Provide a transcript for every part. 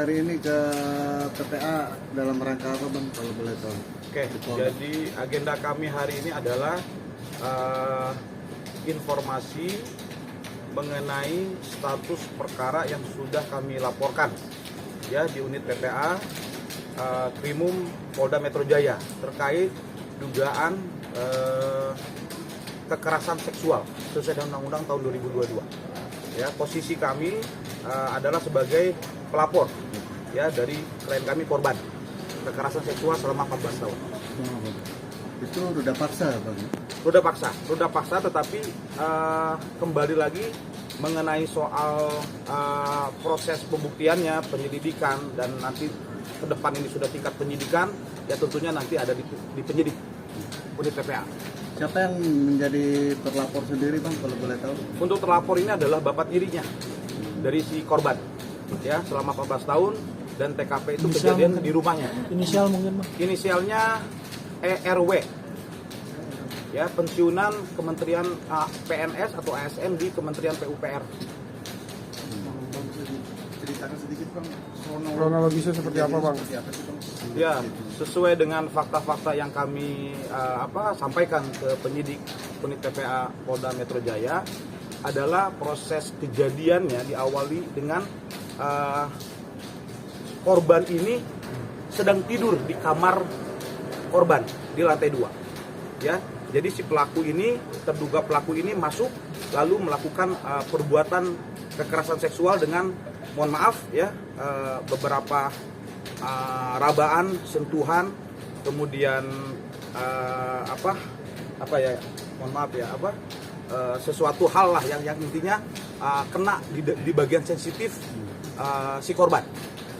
hari ini ke TPA dalam rangka apa Bang, kalau boleh tahu? Oke, jadi agenda kami hari ini adalah informasi mengenai status perkara yang sudah kami laporkan ya di unit PPA Krimum Polda Metro Jaya terkait dugaan kekerasan seksual sesuai dengan Undang-Undang tahun 2022. Ya, posisi kami adalah sebagai pelapor ya dari klien kami korban kekerasan seksual selama 14 tahun. Itu ruda paksa Bang? Ruda paksa tetapi kembali lagi mengenai soal proses pembuktiannya, penyelidikan, dan nanti ke depan ini sudah tingkat penyidikan, ya tentunya nanti ada di penyidik unit PPA. Siapa yang menjadi terlapor sendiri Bang, kalau boleh tahu? Untuk terlapor ini adalah bapak tirinya dari si korban ya selama 14 tahun, dan TKP itu kejadian di rumahnya. Inisial mungkin Bang? Inisialnya ERW ya, pensiunan Kementerian PNS atau ASN di Kementerian PUPR. Ceritakan sedikit Bang, Kronologisnya seperti apa Bang? Ya, sesuai dengan fakta-fakta yang kami sampaikan ke penyidik unit PPA Polda Metro Jaya, adalah proses kejadiannya diawali dengan korban ini sedang tidur di kamar korban di lantai 2 ya. Jadi si pelaku ini, terduga pelaku ini masuk lalu melakukan perbuatan kekerasan seksual dengan, mohon maaf ya, beberapa rabaan, sentuhan, kemudian mohon maaf ya, sesuatu hal lah yang intinya kena di bagian sensitif si korban,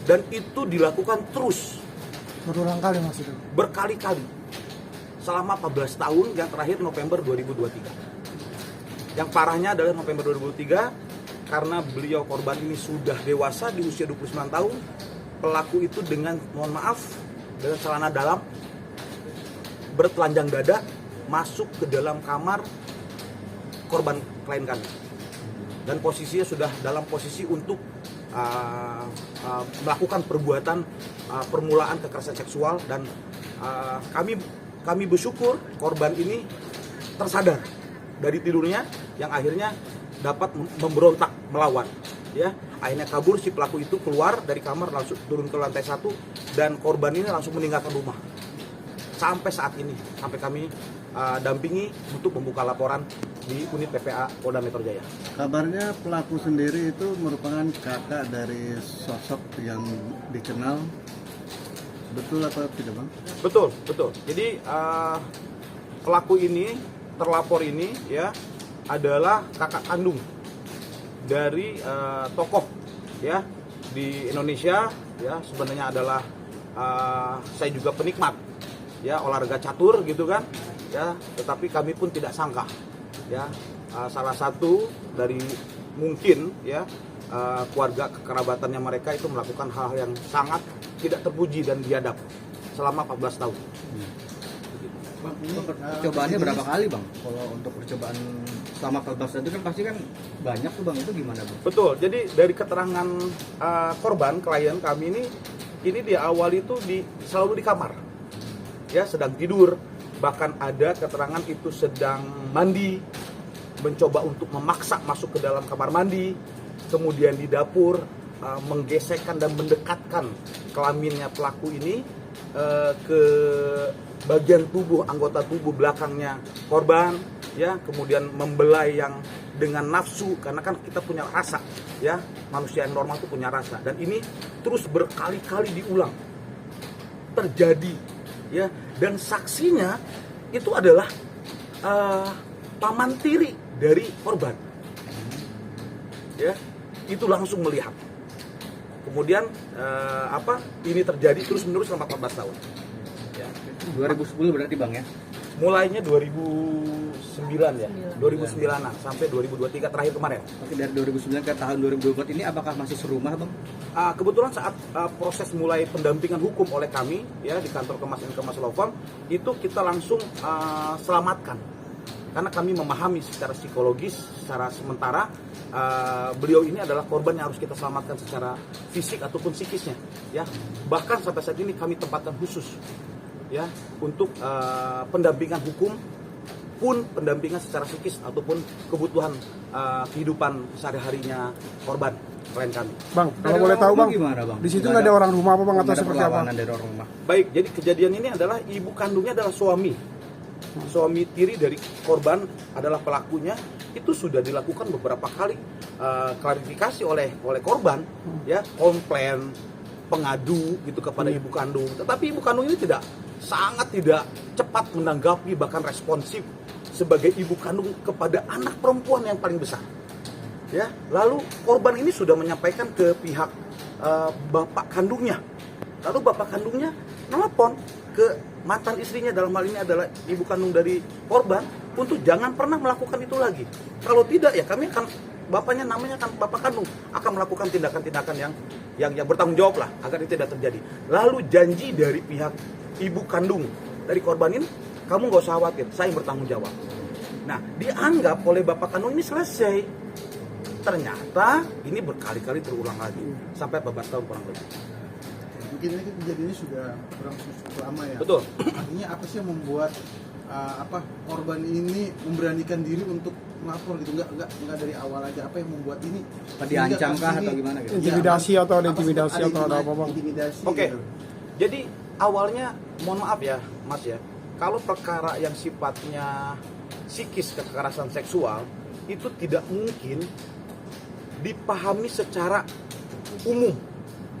dan itu dilakukan terus Berulang kali maksudnya? berkali-kali selama 14 tahun, yang terakhir November 2023. Yang parahnya adalah November 2023, karena beliau korban ini sudah dewasa di usia 29 tahun, pelaku itu dengan, mohon maaf, dengan celana dalam, bertelanjang dada, masuk ke dalam kamar korban klien kami. Dan posisinya sudah dalam posisi untuk melakukan perbuatan permulaan kekerasan seksual, dan kami bersyukur korban ini tersadar dari tidurnya, yang akhirnya dapat memberontak melawan ya. Akhirnya kabur si pelaku itu, keluar dari kamar langsung turun ke lantai 1, dan korban ini langsung meninggalkan rumah. Sampai saat ini, sampai kami dampingi untuk membuka laporan di unit PPA Polda Metro Jaya. Kabarnya pelaku sendiri itu merupakan kakak dari sosok yang dikenal. Betul atau tidak Bang? Betul. Jadi pelaku ini, terlapor ini ya, adalah kakak kandung dari tokoh ya di Indonesia ya. Sebenarnya adalah saya juga penikmat ya olahraga catur gitu kan ya, tetapi kami pun tidak sangka ya, salah satu dari mungkin ya keluarga kekerabatannya mereka itu melakukan hal yang sangat tidak terpuji dan biadab selama 14 tahun. Bang, percobaannya berapa kali Bang? Kalau untuk percobaan selama 14 tahun itu kan pasti kan banyak tuh Bang, itu gimana Bang? Betul, jadi dari keterangan korban, klien kami ini diawali itu selalu di kamar ya, sedang tidur, bahkan ada keterangan itu sedang mandi, mencoba untuk memaksa masuk ke dalam kamar mandi, kemudian di dapur menggesekkan dan mendekatkan kelaminnya pelaku ini ke bagian tubuh, anggota tubuh belakangnya korban ya, kemudian membelai yang dengan nafsu, karena kan kita punya rasa ya, manusia yang normal itu punya rasa, dan ini terus berkali-kali diulang terjadi ya, dan saksinya itu adalah paman tiri dari korban ya, itu langsung melihat. Kemudian ini terjadi terus menerus selama 14 tahun ya. 2010 berarti Bang ya? Mulainya 2009 ya, 2009an sampai 2023 terakhir kemarin. Oke, dari 2009 ke tahun 2024 ini apakah masih serumah Bang? Kebetulan saat proses mulai pendampingan hukum oleh kami ya di kantor Kemas dan Kemas Law Firm, itu kita langsung selamatkan karena kami memahami secara psikologis, secara sementara beliau ini adalah korban yang harus kita selamatkan secara fisik ataupun psikisnya, ya. Bahkan sampai saat ini kami tempatkan khusus, ya, untuk pendampingan hukum, pun pendampingan secara psikis ataupun kebutuhan kehidupan sehari-harinya korban klien kami. Bang, Dari kalau boleh orang tahu rumah bang, gimana, Bang? di situ nggak ada orang rumah apa bang atau Nggak ada seperti apa? perlawanan dari orang rumah. Baik, jadi kejadian ini adalah ibu kandungnya adalah suami tiri dari korban adalah pelakunya. Itu sudah dilakukan beberapa kali klarifikasi oleh korban, ya, komplain, pengadu gitu kepada ibu kandung. Tetapi ibu kandung ini sangat tidak cepat menanggapi, bahkan responsif sebagai ibu kandung kepada anak perempuan yang paling besar. Ya, lalu korban ini sudah menyampaikan ke pihak bapak kandungnya. Lalu bapak kandungnya nelpon ke mantan istrinya, dalam hal ini adalah ibu kandung dari korban, untuk jangan pernah melakukan itu lagi. Kalau tidak, ya kami akan, bapaknya namanya kan bapak kandung, akan melakukan tindakan-tindakan yang bertanggung jawab lah agar itu tidak terjadi. Lalu janji dari pihak ibu kandung dari korban ini, kamu nggak usah khawatir, saya yang bertanggung jawab. Nah, dianggap oleh bapak kandung ini selesai. Ternyata ini berkali-kali terulang lagi sampai 14 tahun kurang lebih. Mungkin ini kejadiannya sudah berlangsung cukup lama ya. Betul. Artinya apa sih yang membuat korban ini memberanikan diri untuk melapor gitu? Enggak dari awal aja, apa yang membuat ini? Apa diancam kah atau gimana gitu? Intimidasi atau ada intimidasi atau ada apa bang? Intimidasi. Oke. Gitu. Jadi awalnya, mohon maaf ya Mas ya, kalau perkara yang sifatnya psikis, kekerasan seksual, itu tidak mungkin dipahami secara umum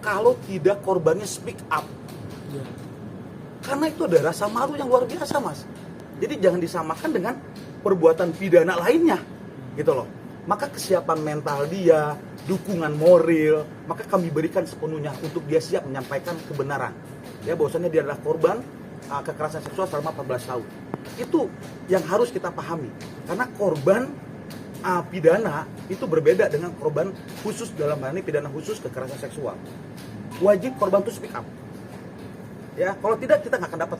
kalau tidak korbannya speak up. Karena itu ada rasa malu yang luar biasa, Mas. Jadi jangan disamakan dengan perbuatan pidana lainnya, gitu loh. Maka kesiapan mental dia, dukungan moral, maka kami berikan sepenuhnya untuk dia siap menyampaikan kebenaran. Ya, bahwasannya dia adalah korban kekerasan seksual selama 14 tahun. Itu yang harus kita pahami. Karena korban pidana itu berbeda dengan korban khusus, dalam hal ini pidana khusus kekerasan seksual. Wajib korban itu speak up. Ya, kalau tidak kita nggak akan dapat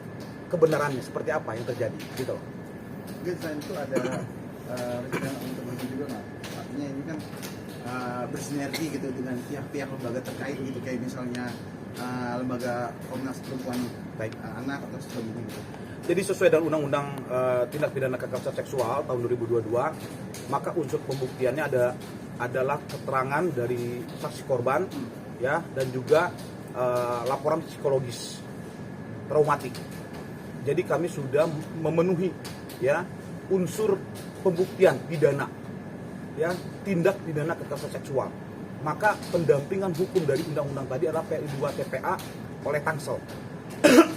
kebenarannya seperti apa yang terjadi, gitu loh. Mungkin selain itu ada rencana untuk itu juga nggak? Artinya ini kan bersinergi gitu dengan pihak-pihak lembaga terkait gitu, kayak misalnya lembaga Komnas Perempuan, baik anak atau sebagainya gitu. Jadi sesuai dengan Undang-Undang Tindak Pidana Kekerasan Seksual tahun 2022, maka unsur pembuktiannya adalah keterangan dari saksi korban, ya, dan juga laporan psikologis traumatik. Jadi kami sudah memenuhi, ya, unsur pembuktian pidana, ya, tindak pidana kekerasan seksual. Maka pendampingan hukum dari undang-undang tadi adalah P2 TPA oleh Tangsel.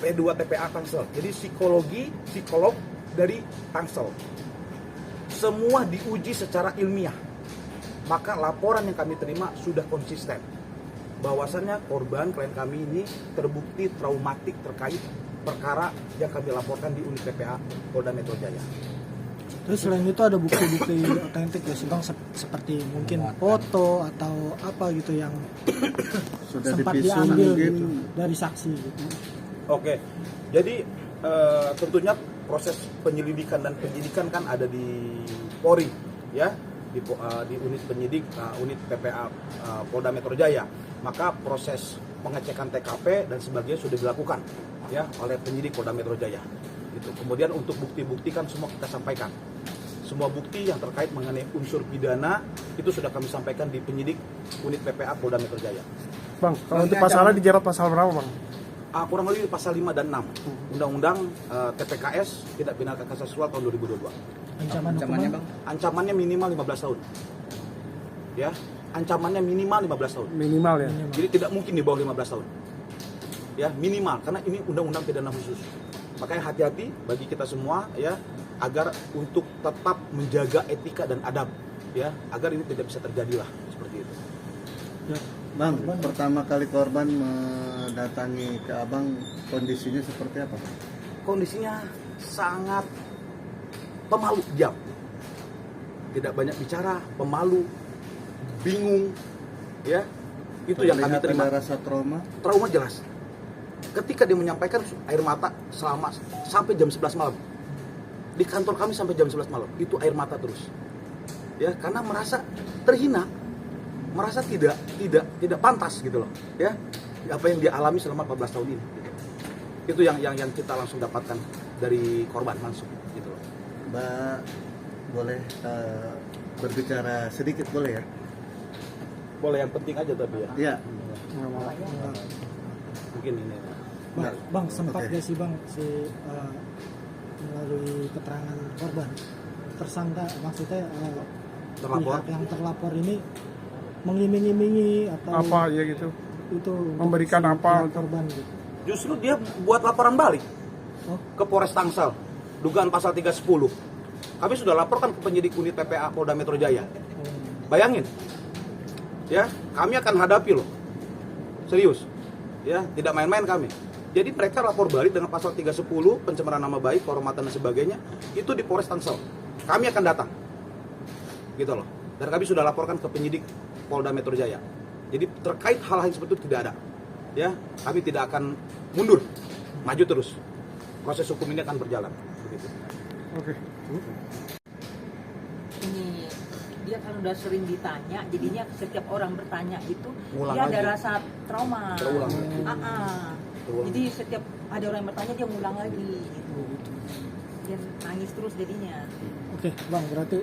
P2 TPA Tangsel. Jadi psikolog dari Tangsel. Semua diuji secara ilmiah. Maka laporan yang kami terima sudah konsisten. Bahwasannya korban klien kami ini terbukti traumatik terkait perkara yang kami laporkan di unit TPA Polda Metro Jaya. Terus selain itu ada bukti-bukti otentik ya sih bang, seperti mungkin foto atau apa gitu yang Sudah sempat divisum diambil mungkin. gitu dari saksi gitu. Oke, jadi tentunya proses penyelidikan dan penyidikan kan ada di Polri, ya, di unit penyidik, unit PPA Polda Metro Jaya. Maka proses pengecekan TKP dan sebagainya sudah dilakukan, ya, oleh penyidik Polda Metro Jaya. Gitu. Kemudian untuk bukti-bukti kan semua kita sampaikan. Semua bukti yang terkait mengenai unsur pidana itu sudah kami sampaikan di penyidik unit PPA Polda Metro Jaya. Bang, kalau untuk pasalnya dijerat pasal berapa bang? Kurang lebih pasal 5 dan 6 Undang-Undang TPKS Tindak Pidana Kekerasan Seksual tahun 2022. Ancamannya Ancamannya bang? Ancamannya minimal 15 tahun. Ya, ancamannya minimal 15 tahun. Minimal ya. Jadi tidak mungkin di bawah 15 tahun. Ya, minimal karena ini undang-undang pidana khusus. Makanya hati-hati bagi kita semua, ya, agar untuk tetap menjaga etika dan adab, ya, agar ini tidak bisa terjadi lah seperti itu. Ya. Bang, pertama kali korban mendatangi ke abang, kondisinya seperti apa? Kondisinya sangat pemalu, diam, tidak banyak bicara, pemalu, bingung, ya, itu yang kami Terlihat terima. ada rasa trauma. Trauma jelas. Ketika dia menyampaikan air mata sampai jam 11 malam. di kantor kami sampai jam 11 malam. Itu air mata terus. Ya, karena merasa terhina, merasa tidak pantas gitu loh, ya. Apa yang dia alami selama 14 tahun ini gitu. Itu yang kita langsung dapatkan dari korban langsung gitu loh. Mbak boleh berbicara sedikit boleh ya? Boleh, yang penting aja tapi ya. Iya. Mungkin ini. Bang, sempat Oke. gak sih Bang melalui keterangan korban tersangka, maksudnya Terlapor. pihak yang terlapor ini mengiming-imingi atau Apa ya gitu? itu untuk Memberikan si apa pihak untuk- korban gitu. Justru dia buat laporan balik Oh. ke Polres Tangsel, dugaan pasal 310. Kami sudah laporkan ke penyidik unit PPA Polda Metro Jaya. Bayangin, ya, kami akan hadapi loh, serius, ya, tidak main-main kami. Jadi mereka lapor balik dengan pasal 310, pencemaran nama baik, kehormatan dan sebagainya, itu di Polres Tangsel. Kami akan datang, gitu loh. Dan kami sudah laporkan ke penyidik Polda Metro Jaya. Jadi terkait hal-hal seperti itu tidak ada, ya, kami tidak akan mundur, maju terus. Proses hukum ini akan berjalan. Begitu. Oke. Ini dia kan udah sering ditanya, jadinya setiap orang bertanya itu Ngulang dia ada lagi. rasa trauma. Terulang. Terulang. Jadi setiap ada orang yang bertanya dia ngulang lagi gitu. Dia nangis terus jadinya. Oke, Bang, berarti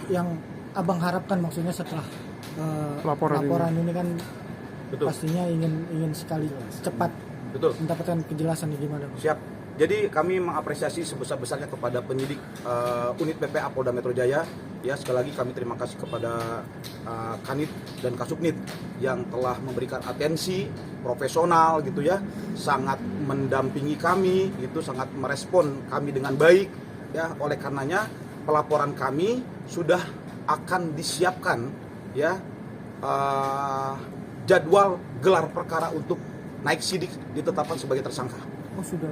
yang Abang harapkan maksudnya setelah Laporan ini kan Betul. pastinya ingin sekali cepat Betul. mendapatkan kejelasan gimana, Bang? Siap. Jadi kami mengapresiasi sebesar-besarnya kepada penyidik unit PPA Polda Metro Jaya. Ya, sekali lagi kami terima kasih kepada Kanit dan Kasubnit yang telah memberikan atensi profesional gitu ya, sangat mendampingi kami, itu sangat merespon kami dengan baik ya. Oleh karenanya pelaporan kami sudah akan disiapkan ya, jadwal gelar perkara untuk naik sidik ditetapkan sebagai tersangka. Oh, sudah.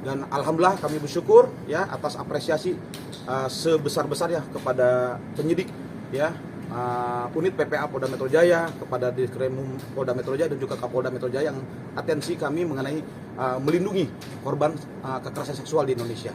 Dan alhamdulillah kami bersyukur ya atas apresiasi sebesar-besarnya kepada penyidik ya, unit PPA Polda Metro Jaya, kepada Ditkrimum Polda Metro Jaya dan juga Kapolda Metro Jaya yang atensi kami mengenai melindungi korban kekerasan seksual di Indonesia.